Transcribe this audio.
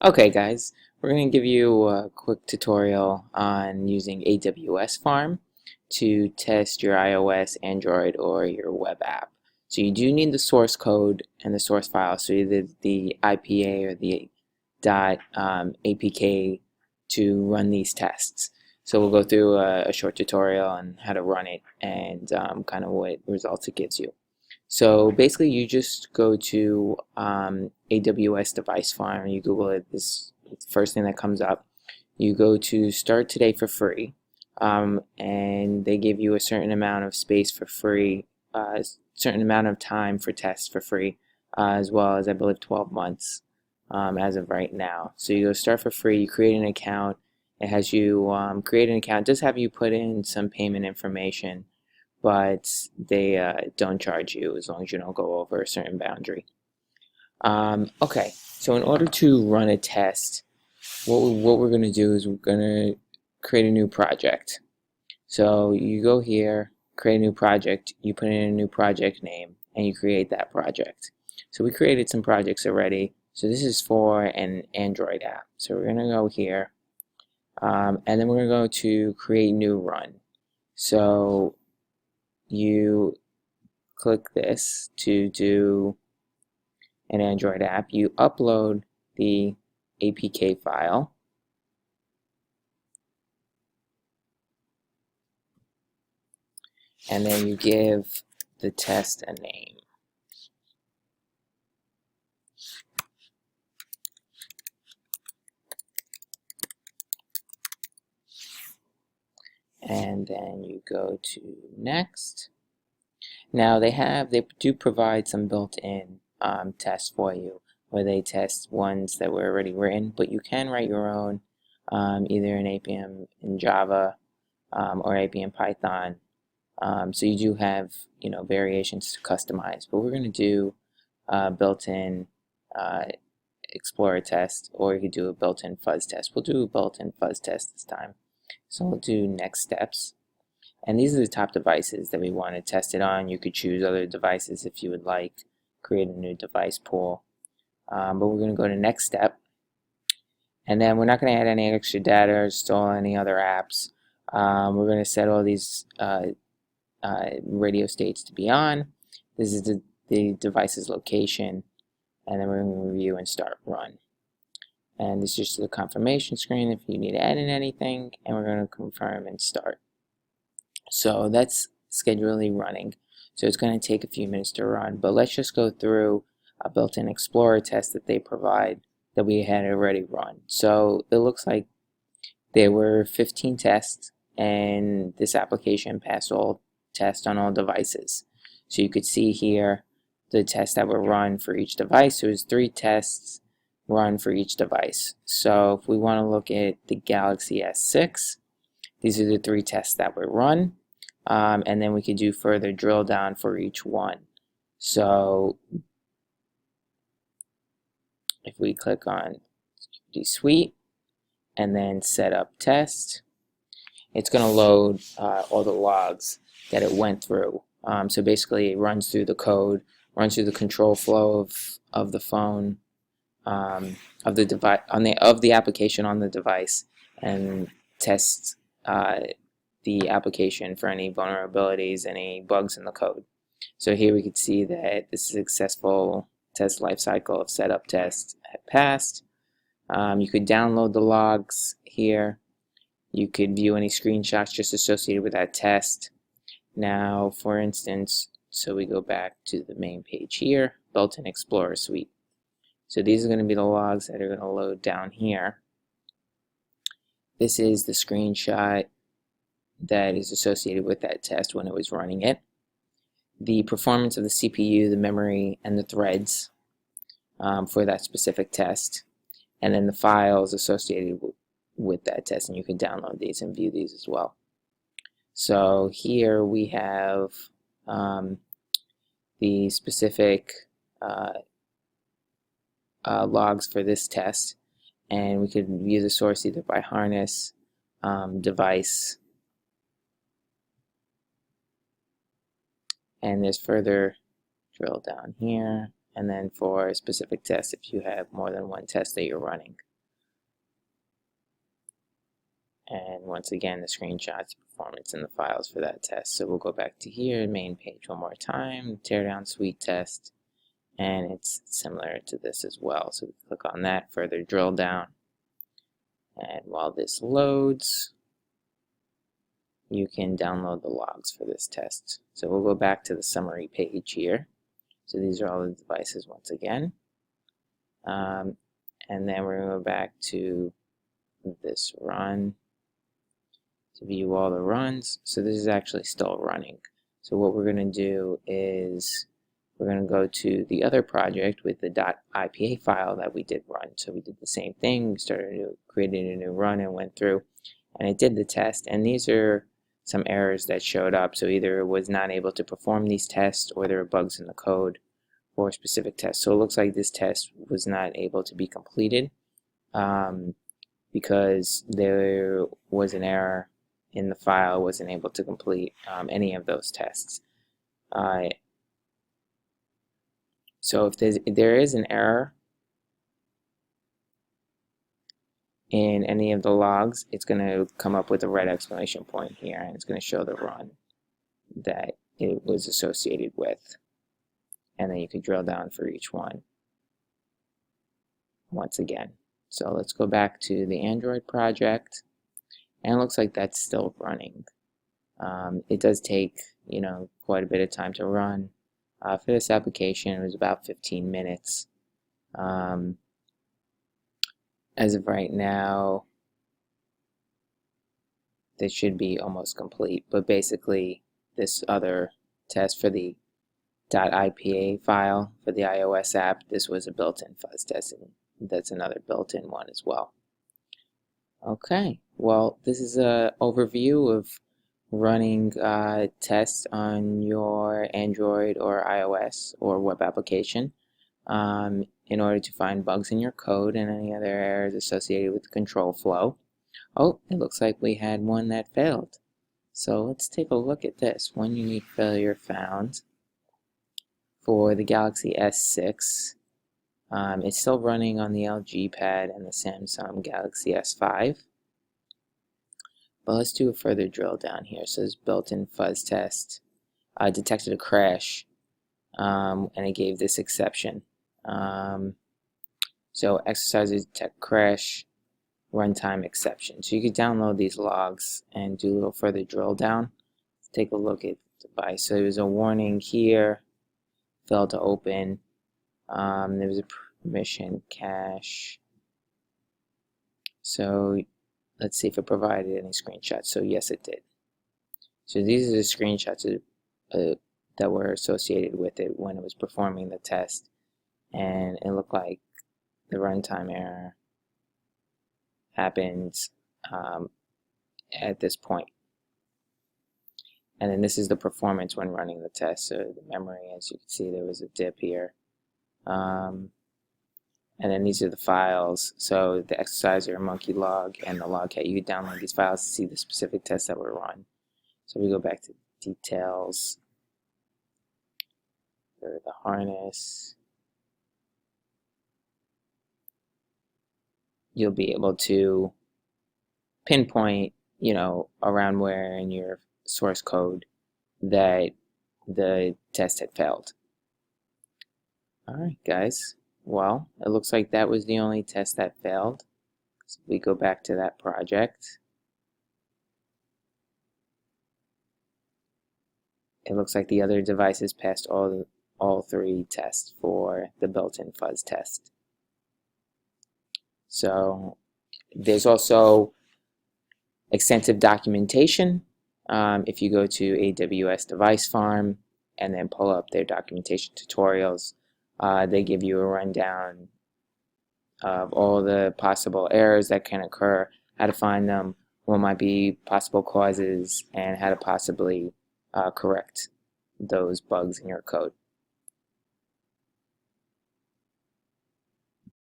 Okay guys, we're going to give you a quick tutorial on using AWS Farm to test your iOS, Android, or your web app. So you do need the source code and the source file, so either the IPA or the .apk to run these tests. So we'll go through a short tutorial on how to run it and kind of what results it gives you. So basically, you just go to AWS Device Farm. You Google it. This it's the first thing that comes up. You go to Start Today for free, and they give you a certain amount of space for free, certain amount of time for tests for free, as well as I believe 12 months as of right now. So you go Start for free. You create an account. It has you create an account. It does have you put in some payment information, but they don't charge you as long as you don't go over a certain boundary. Okay, so in order to run a test, what we're going to do is we're going to create a new project. So you go here, create a new project, you put in a new project name, and you create that project. So we created some projects already. So this is for an Android app. So we're going to go here, and then we're going to go to create new run. So you click this to do an Android app. You upload the APK file, and then you give the test a name. And then you go to next. Now they do provide some built-in tests for you, where they test ones that were already written, but you can write your own, either in APM in Java or APM Python. So you do have variations to customize, but we're going to do built-in Explorer test, or you could do a built-in fuzz test. We'll do a built-in fuzz test this time. So we'll do next steps. And these are the top devices that we want to test it on. You could choose other devices if you would like, create a new device pool. But we're going to go to next step. And then we're not going to add any extra data or install any other apps. We're going to set all these radio states to be on. This is the device's location. And then we're going to review and start run. And this is just the confirmation screen if you need to add in anything. And we're going to confirm and start. So that's schedulely running. So it's going to take a few minutes to run, but let's just go through a built-in Explorer test that they provide that we had already run. So it looks like there were 15 tests, and this application passed all tests on all devices. So you could see here the tests that were run for each device. There was 3 tests run for each device. So if we want to look at the Galaxy S6, these are the 3 tests that were run, and then we could do further drill down for each one. So if we click on Security Suite and then set up test, it's going to load all the logs that it went through. So basically it runs through the code, runs through the control flow of the phone, of the device, of the application on the device, and tests the application for any vulnerabilities, any bugs in the code. So here we could see that this successful test lifecycle of setup test had passed. You could download the logs here. You could view any screenshots just associated with that test. Now, for instance, so we go back to the main page here, built-in Explorer Suite. So these are going to be the logs that are going to load down here. This is the screenshot that is associated with that test when it was running it. The performance of the CPU, the memory, and the threads for that specific test. And then the files associated with that test. And you can download these and view these as well. So here we have the specific logs for this test. And we could view the source either by harness, device, and there's further drill down here, and then for a specific test if you have more than one test that you're running. And once again, the screenshots, performance, and the files for that test. So we'll go back to here, main page one more time, teardown suite test, and it's similar to this as well. So we click on that, further drill down, and while this loads, you can download the logs for this test. So we'll go back to the summary page here. So these are all the devices once again. And then we're going to go back to this run to view all the runs. So this is actually still running. So what we're going to do is we're going to go to the other project with the .ipa file that we did run. So we did the same thing. We created a new run and went through, and it did the test. And these are some errors that showed up. So either it was not able to perform these tests, or there were bugs in the code for specific tests. So it looks like this test was not able to be completed because there was an error in the file, wasn't able to complete any of those tests. So if there is an error in any of the logs, it's going to come up with a red exclamation point here, and it's going to show the run that it was associated with. And then you can drill down for each one once again. So let's go back to the Android project, and it looks like that's still running. It does take, quite a bit of time to run. For this application, it was about 15 minutes. As of right now, this should be almost complete, but basically this other test for the .ipa file for the iOS app, this was a built-in fuzz test, and that's another built-in one as well. Okay, well, this is an overview of running tests on your Android or iOS or web application in order to find bugs in your code and any other errors associated with the control flow. Oh, it looks like we had one that failed. So let's take a look at this. One unique failure found for the Galaxy S6. It's still running on the LG Pad and the Samsung Galaxy S5. But let's do a further drill down here. So this built-in fuzz test detected a crash, and it gave this exception. So exercises detect crash, runtime exception. So you could download these logs and do a little further drill down. Let's take a look at the device. So there's a warning here, failed to open. There was a permission cache. So let's see if it provided any screenshots. So yes, it did. So these are the screenshots that were associated with it when it was performing the test, and it looked like the runtime error happened at this point. And then this is the performance when running the test. So the memory, as you can see, there was a dip here. And then these are the files. So the exerciser, monkey log, and the logcat. You can download these files to see the specific tests that were run. So we go back to details for the harness. You'll be able to pinpoint, around where in your source code that the test had failed. All right, guys. Well, it looks like that was the only test that failed. So we go back to that project. It looks like the other devices passed all three tests for the built-in fuzz test. So there's also extensive documentation. If you go to AWS Device Farm and then pull up their documentation tutorials, they give you a rundown of all the possible errors that can occur, how to find them, what might be possible causes, and how to possibly correct those bugs in your code.